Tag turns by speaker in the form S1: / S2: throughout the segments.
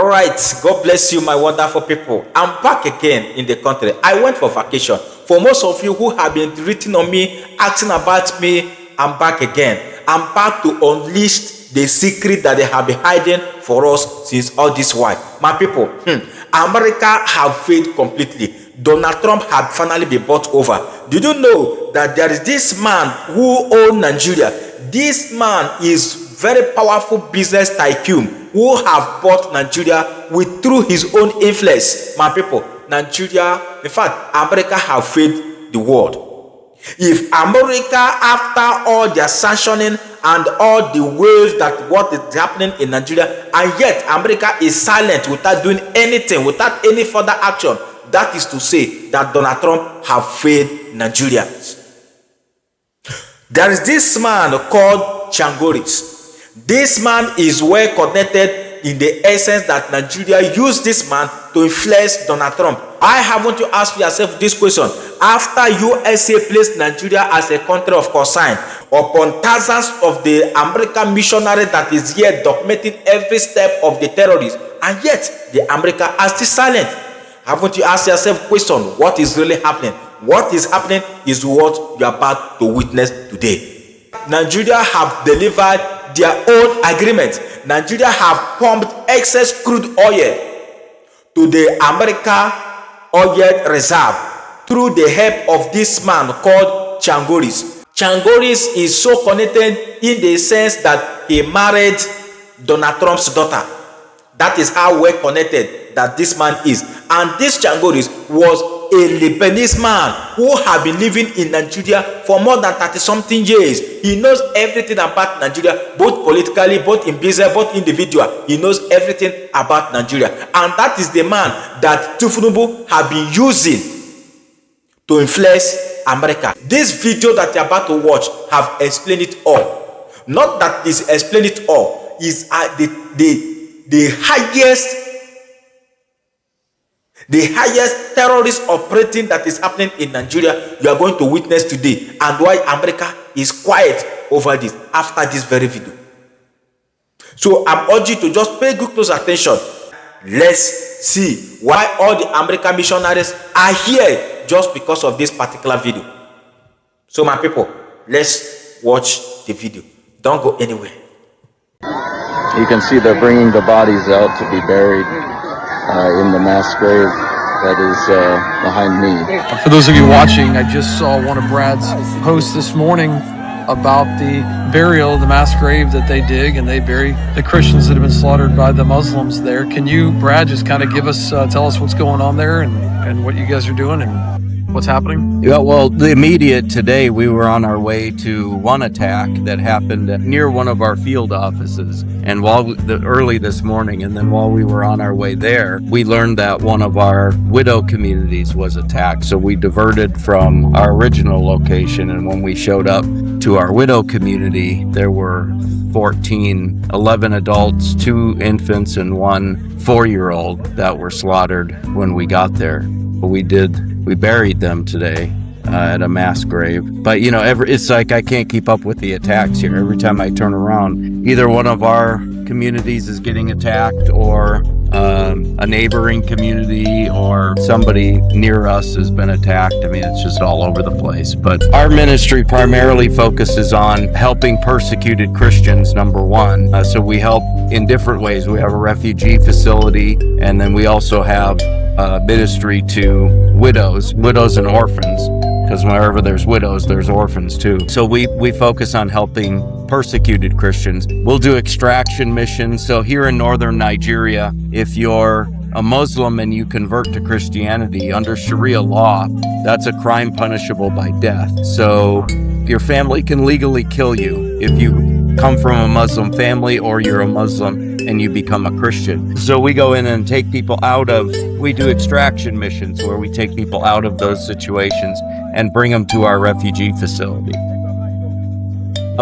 S1: All right, God bless you, my wonderful people. I'm back again in the country. I went for vacation. For most of you who have been written on me, asking about me, I'm back again. I'm back to unleash the secret that they have been hiding for us since all this while. My people, America have failed completely. Donald Trump had finally been bought over. Did you know that there is this man who owns Nigeria? This man is very powerful business tycoon who have bought Nigeria through his own influence. My people, Nigeria, in fact, America have failed the world. If America, after all their sanctioning and all the ways that what is happening in Nigeria, and yet America is silent without doing anything, without any further action, that is to say that Donald Trump have failed Nigerians. There is this man called Changoris. This man is well connected in the essence that Nigeria used this man to influence Donald Trump. I haven't you asked yourself this question? After USA placed Nigeria as a country of concern upon thousands of the American missionary that is here documenting every step of the terrorists, and yet the America are still silent. Haven't you asked yourself question? What is really happening? What is happening is what you are about to witness today. Nigeria have delivered their own agreement. Nigeria have pumped excess crude oil to the America oil reserve through the help of this man called Changoris. Changoris is so connected in the sense that he married Donald Trump's daughter. That is how well connected that this man is. And this Changoris was a Lebanese man who have been living in Nigeria for more than 30-something years. He knows everything about Nigeria, both politically, both in business, both individual. He knows everything about Nigeria. And that is the man that Tinubu have been using to influence America. This video that you're about to watch have explained it all. Not that this explain it all, is the highest terrorist operating that is happening in Nigeria you are going to witness today, and why America is quiet over this after this very video. So I'm urging you to just pay good close attention. Let's see why all the American missionaries are here just because of this particular video. So my people, let's watch the video. Don't go anywhere.
S2: You can see they're bringing the bodies out to be buried in the mass grave that is behind me.
S3: For those of you watching, I just saw one of Brad's posts this morning about the burial, the mass grave that they dig, and they bury the Christians that have been slaughtered by the Muslims there. Can you, Brad, just kind of give us, tell us what's going on there and what you guys are doing and what's happening?
S2: Yeah, well, the immediate today, we were on our way to one attack that happened near one of our field offices. And early this morning, and then while we were on our way there, we learned that one of our widow communities was attacked. So we diverted from our original location. And when we showed up to our widow community, there were 11 adults, 2 infants, and 1 4-year-old that were slaughtered when we got there. But we buried them today at a mass grave. But you know, it's like I can't keep up with the attacks here. Every time I turn around, either one of our communities is getting attacked, or a neighboring community, or somebody near us has been attacked. I mean, it's just all over the place. But our ministry primarily focuses on helping persecuted Christians, number one. So we help in different ways. We have a refugee facility, and then we also have ministry to widows and orphans, because wherever there's widows, there's orphans too. So we focus on helping persecuted Christians. We'll do extraction missions. So here in northern Nigeria, if you're a Muslim and you convert to Christianity, under Sharia law, that's a crime punishable by death. So your family can legally kill you if you come from a Muslim family, or you're a Muslim and you become a Christian. So we go in and take people we do extraction missions where we take people out of those situations and bring them to our refugee facility.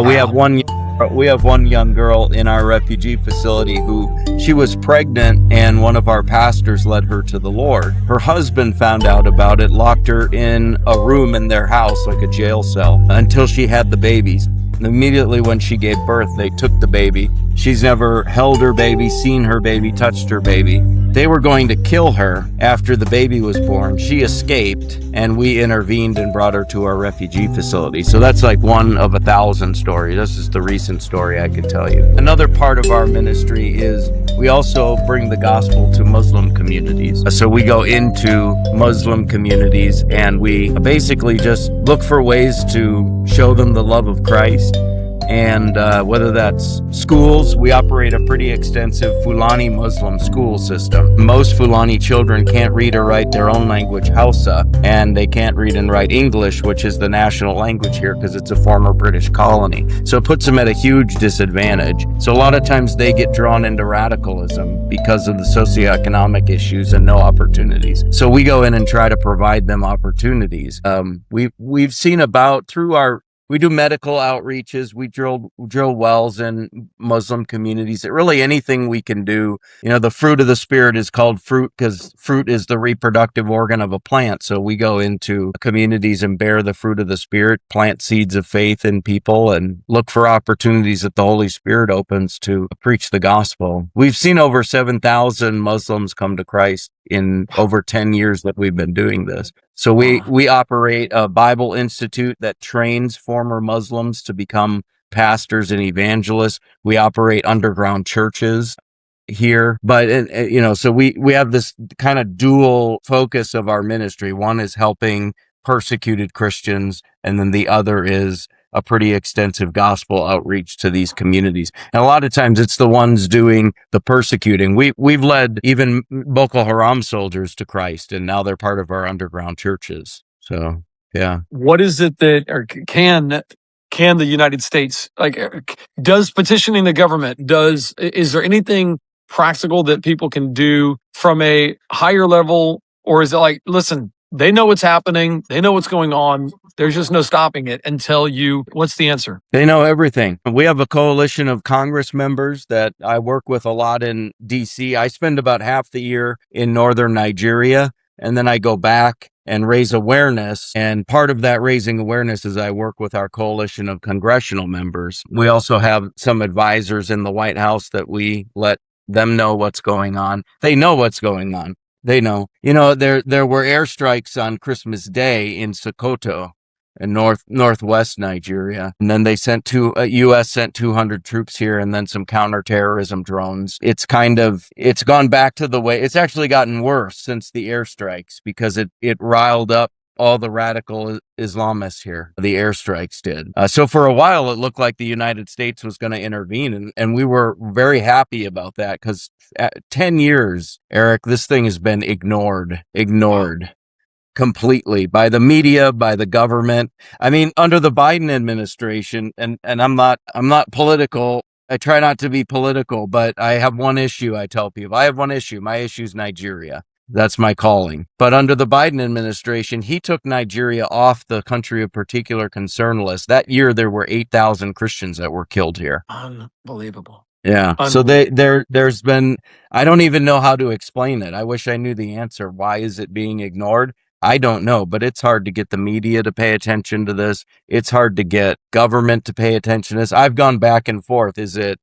S2: We have one young girl in our refugee facility who, she was pregnant, and one of our pastors led her to the Lord. Her husband found out about it, locked her in a room in their house, like a jail cell, until she had the babies. Immediately when she gave birth, they took the baby. She's never held her baby, seen her baby, touched her baby. They were going to kill her after the baby was born. She escaped, and we intervened and brought her to our refugee facility. So that's like one of 1,000 stories. This is the recent story I could tell you. Another part of our ministry is we also bring the gospel to Muslim communities. So we go into Muslim communities and we basically just look for ways to show them the love of Christ. And whether that's schools, we operate a pretty extensive Fulani Muslim school system. Most Fulani children can't read or write their own language, Hausa, and they can't read and write English, which is the national language here because it's a former British colony. So it puts them at a huge disadvantage. So a lot of times they get drawn into radicalism because of the socioeconomic issues and no opportunities. So we go in and try to provide them opportunities. We've seen about we do medical outreaches. We drill wells in Muslim communities. Really anything we can do. You know, the fruit of the Spirit is called fruit because fruit is the reproductive organ of a plant. So we go into communities and bear the fruit of the Spirit, plant seeds of faith in people, and look for opportunities that the Holy Spirit opens to preach the gospel. We've seen over 7,000 Muslims come to Christ in over 10 years that we've been doing this. So we operate a Bible Institute that trains former Muslims to become pastors and evangelists. We operate underground churches here, but so we have this kind of dual focus of our ministry. One is helping persecuted Christians, and then the other is a pretty extensive gospel outreach to these communities. And a lot of times it's the ones doing the persecuting. We've led even Boko Haram soldiers to Christ, and now they're part of our underground churches. So, yeah.
S3: What is it that, or can the United States, does petitioning the government, is there anything practical that people can do from a higher level, or is it like, listen, they know what's happening, they know what's going on, there's just no stopping it until what's the answer?
S2: They know everything. We have a coalition of Congress members that I work with a lot in DC. I spend about half the year in northern Nigeria, and then I go back and raise awareness. And part of that raising awareness is I work with our coalition of congressional members. We also have some advisors in the White House that we let them know what's going on. They know what's going on. They know. You know, there were airstrikes on Christmas Day in Sokoto in northwest Nigeria. And then they U.S. sent 200 troops here and then some counterterrorism drones. It's gone back to the way, it's actually gotten worse since the airstrikes because it riled up all the radical Islamists here. The airstrikes did. So for a while, it looked like the United States was going to intervene. And we were very happy about that because 10 years, Eric, this thing has been ignored completely by the media, by the government. I mean, under the Biden administration, and I'm not political. I try not to be political, but I have one issue. I tell people I have one issue. My issue is Nigeria. That's my calling. But under the Biden administration, he took Nigeria off the country of particular concern list. That year, there were 8,000 Christians that were killed here.
S3: Unbelievable.
S2: Yeah. So there's been, I don't even know how to explain it. I wish I knew the answer. Why is it being ignored? I don't know, but it's hard to get the media to pay attention to this. It's hard to get government to pay attention to this. I've gone back and forth. Is it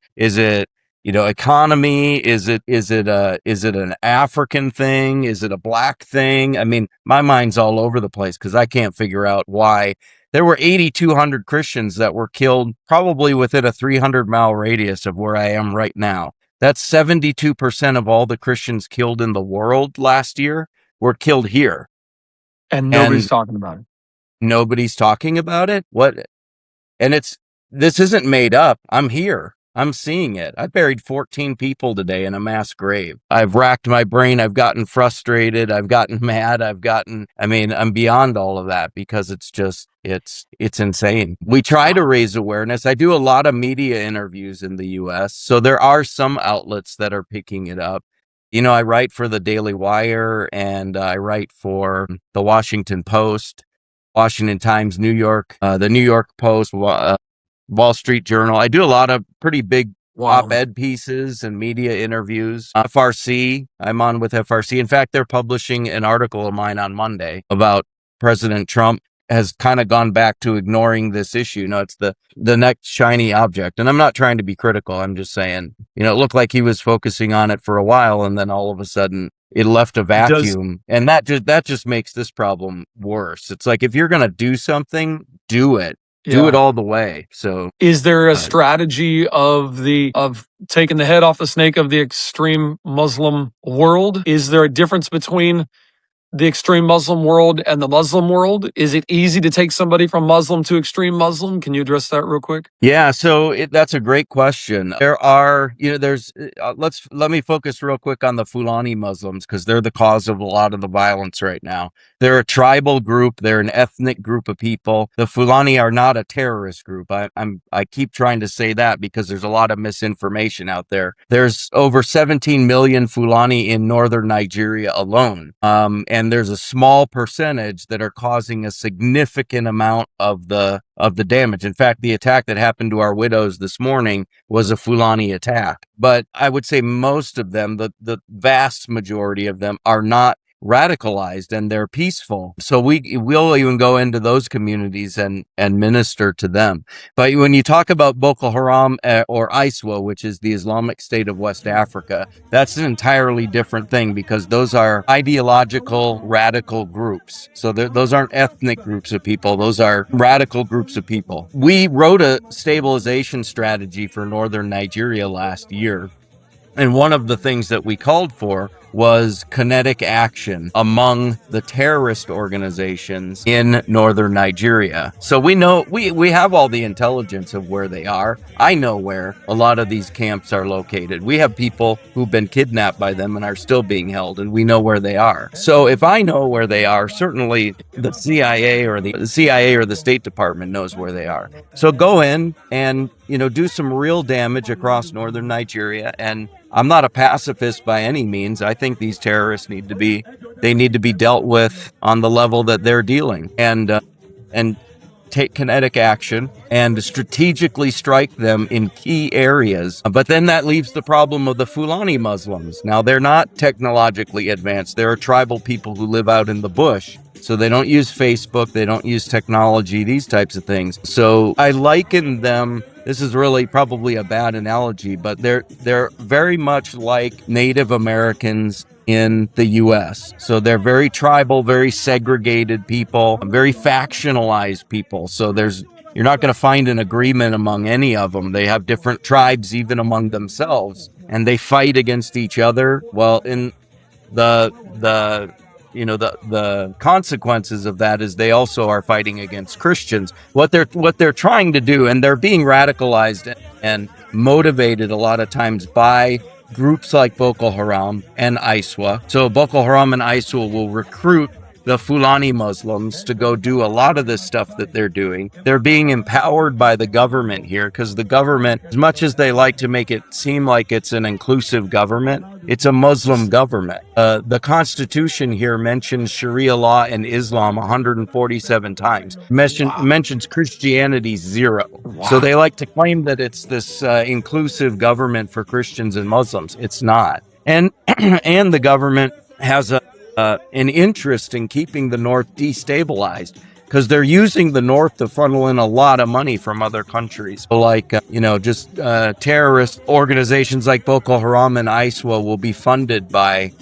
S2: economy? Is it an African thing? Is it a black thing? I mean, my mind's all over the place because I can't figure out why. There were 8,200 Christians that were killed probably within a 300-mile radius of where I am right now. That's 72% of all the Christians killed in the world last year were killed here.
S3: And nobody's talking about it.
S2: Nobody's talking about it? What? And this isn't made up. I'm here. I'm seeing it. I buried 14 people today in a mass grave. I've racked my brain. I've gotten frustrated. I've gotten mad. I'm beyond all of that because it's insane. We try to raise awareness. I do a lot of media interviews in the US. So there are some outlets that are picking it up. You know, I write for the Daily Wire and I write for the Washington Post, Washington Times, New York, the New York Post, Wall Street Journal. I do a lot of pretty big op-ed pieces and media interviews. FRC, I'm on with FRC. In fact, they're publishing an article of mine on Monday about President Trump. has kind of gone back to ignoring this issue. No, it's the next shiny object. And I'm not trying to be critical. I'm just saying, it looked like he was focusing on it for a while, and then all of a sudden it left a vacuum. And that just makes this problem worse. It's like, if you're going to do something, do it. Do it all the way. So
S3: is there a strategy of taking the head off the snake of the extreme Muslim world? Is there a difference between the extreme Muslim world and the Muslim world? Is it easy to take somebody from Muslim to extreme Muslim? Can you address that real quick?
S2: Yeah, so that's a great question. There are, let me focus real quick on the Fulani Muslims, because they're the cause of a lot of the violence right now. They're a tribal group. They're an ethnic group of people. The Fulani are not a terrorist group. I keep trying to say that because there's a lot of misinformation out there. There's over 17 million Fulani in northern Nigeria alone. And there's a small percentage that are causing a significant amount of the damage. In fact, the attack that happened to our widows this morning was a Fulani attack. But I would say most of them, the vast majority of them, are not radicalized, and they're peaceful. So we'll even go into those communities and minister to them. But when you talk about Boko Haram or ISWA, which is the Islamic State of West Africa, that's an entirely different thing, because those are ideological radical groups. So those aren't ethnic groups of people. Those are radical groups of people. We wrote a stabilization strategy for northern Nigeria last year. And one of the things that we called for was kinetic action among the terrorist organizations in northern Nigeria. So we know, we have all the intelligence of where they are. I know where a lot of these camps are located. We have people who've been kidnapped by them and are still being held, and we know where they are. So if I know where they are, certainly the CIA or the State Department knows where they are. So go in and, do some real damage across northern Nigeria. And I'm not a pacifist by any means. I think these terrorists need to be dealt with on the level that they're dealing, and take kinetic action and strategically strike them in key areas. But then that leaves the problem of the Fulani Muslims. Now, they're not technologically advanced. They're tribal people who live out in the bush. So they don't use Facebook, they don't use technology, these types of things. So I liken them, this is really probably a bad analogy, but they're very much like Native Americans in the US. So they're very tribal, very segregated people, very factionalized people. So you're not going to find an agreement among any of them. They have different tribes even among themselves, and they fight against each other. Well, in the consequences of that is they also are fighting against Christians. What they're trying to do, and they're being radicalized and motivated a lot of times by groups like Boko Haram and ISWA. So Boko Haram and ISWA will recruit the Fulani Muslims to go do a lot of this stuff that they're doing. They're being empowered by the government here, because the government, as much as they like to make it seem like it's an inclusive government, it's a Muslim government. The Constitution here mentions Sharia law and Islam 147 times. Mentions Christianity 0. Wow. So they like to claim that it's this inclusive government for Christians and Muslims. It's not. And the government has an interest in keeping the North destabilized, because they're using the North to funnel in a lot of money from other countries. So like, terrorist organizations like Boko Haram and ISWA will be funded by,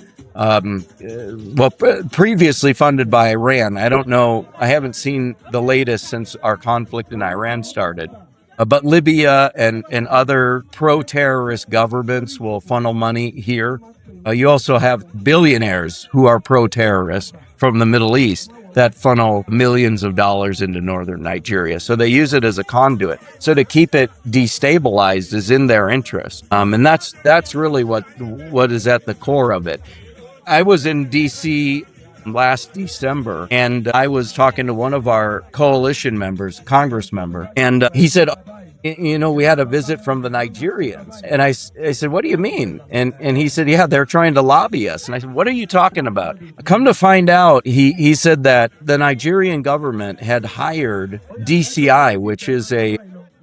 S2: previously funded by Iran. I don't know. I haven't seen the latest since our conflict in Iran started. But Libya and other pro-terrorist governments will funnel money here. You also have billionaires who are pro-terrorist from the Middle East that funnel millions of dollars into northern Nigeria. So they use it as a conduit. So to keep it destabilized is in their interest. And that's really what is at the core of it. I was in D.C. last December, and I was talking to one of our coalition members, Congress member, and he said, we had a visit from the Nigerians. And I said, what do you mean? And he said, yeah, they're trying to lobby us. And I said, what are you talking about? Come to find out, he said that the Nigerian government had hired DCI, which is a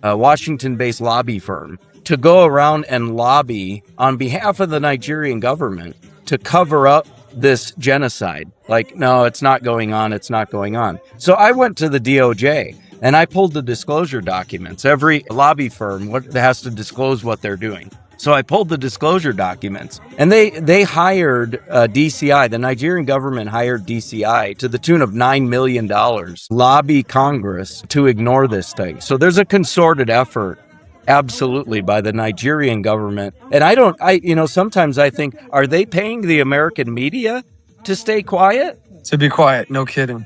S2: Washington-based lobby firm, to go around and lobby on behalf of the Nigerian government to cover up this genocide. Like, no, it's not going on. It's not going on. So I went to the DOJ and I pulled the disclosure documents. Every lobby firm has to disclose what they're doing. So I pulled the disclosure documents, and they hired DCI. The Nigerian government hired DCI to the tune of $9 million, lobby Congress to ignore this thing. So there's a concerted effort, absolutely, by the Nigerian government. And sometimes I think, are they paying the American media to stay quiet?
S3: To be quiet, no kidding.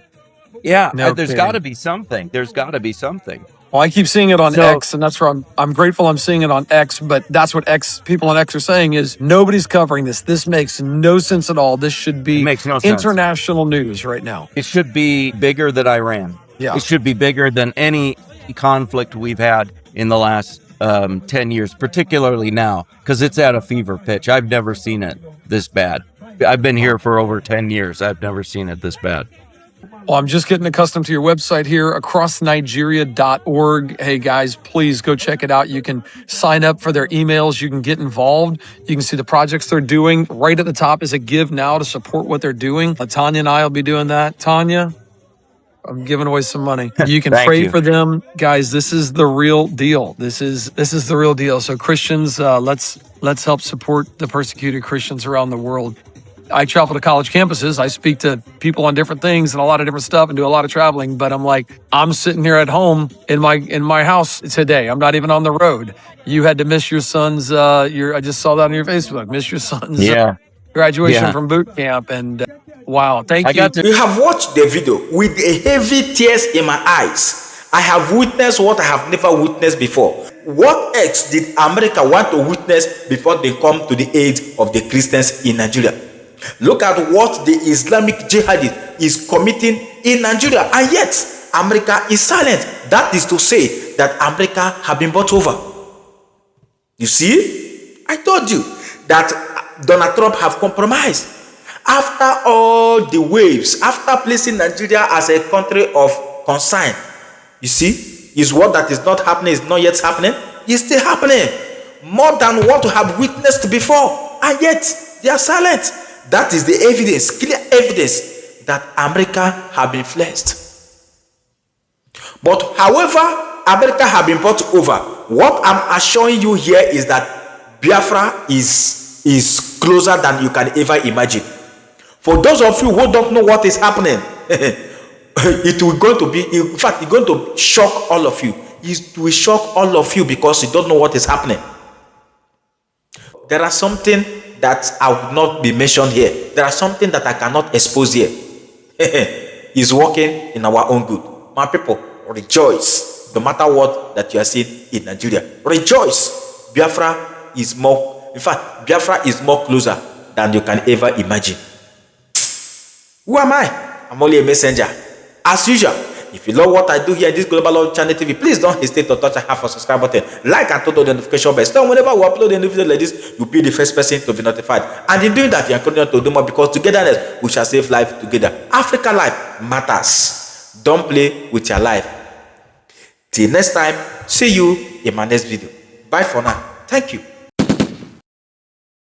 S2: Yeah,
S3: No
S2: there's
S3: kidding.
S2: got to be something. There's got to be something.
S3: Well, I keep seeing it on
S2: So-
S3: X, and that's where I'm grateful I'm seeing it on X, but that's what people on X are saying is nobody's covering this. This makes no sense at all. This should be
S2: It makes no sense.
S3: international news right now.
S2: It should be bigger than Iran.
S3: Yeah.
S2: It should be bigger than any conflict we've had in the last 10 years, particularly now, because it's at a fever pitch. I've never seen it this bad. I've been here for over 10 years. I've never seen it this bad.
S3: Well, I'm just getting accustomed to your website here, acrossnigeria.org. Hey, guys, please go check it out. You can sign up for their emails. You can get involved. You can see the projects they're doing. Right at the top is a give now to support what they're doing. Tanya and I will be doing that. Tanya, I'm giving away some money. You can
S2: Thank
S3: pray
S2: you.
S3: for them. Guys, this is the real deal. This is the real deal. So Christians, let's help support the persecuted Christians around the world. I travel to college campuses. I speak to people on different things and a lot of different stuff and do a lot of traveling. But I'm like, I'm sitting here at home in my house today. I'm not even on the road. You had to miss your son's. I just saw that on your Facebook. Miss your son's graduation from boot camp. And wow, thank you.
S1: You have watched the video with a heavy tears in my eyes. I have witnessed what I have never witnessed before. What else did America want to witness before they come to the aid of the Christians in Nigeria? Look at what the Islamic jihadist is committing in Nigeria, and yet America is silent. That is to say that America have been bought over. You see, I told you that Donald Trump have compromised. After all the waves, after placing Nigeria as a country of concern, you see, is what that is not happening, is not yet happening, is still happening. More than what we have witnessed before, and yet they are silent. That is the evidence, clear evidence that America have been flexed. But however, America have been brought over. What I'm assuring you here is that Biafra is closer than you can ever imagine. For those of you who don't know what is happening, it will going to be, in fact, it's going to shock all of you. It will shock all of you because you don't know what is happening. There are something that I would not be mentioned here. There are something that I cannot expose here. He's working in our own good. My people, rejoice. No matter what that you are seeing in Nigeria, rejoice. Biafra is more, in fact, Biafra is more closer than you can ever imagine. Who am I? I'm only a messenger. As usual, if you love what I do here in this Global Love Channel TV, please don't hesitate to touch the half of subscribe button, like and turn on the notification bell. So whenever we upload a new video like this, you'll be the first person to be notified. And in doing that, you are continuing to do more because togetherness, we shall save life together. Africa life matters. Don't play with your life. Till next time, see you in my next video. Bye for now. Thank you.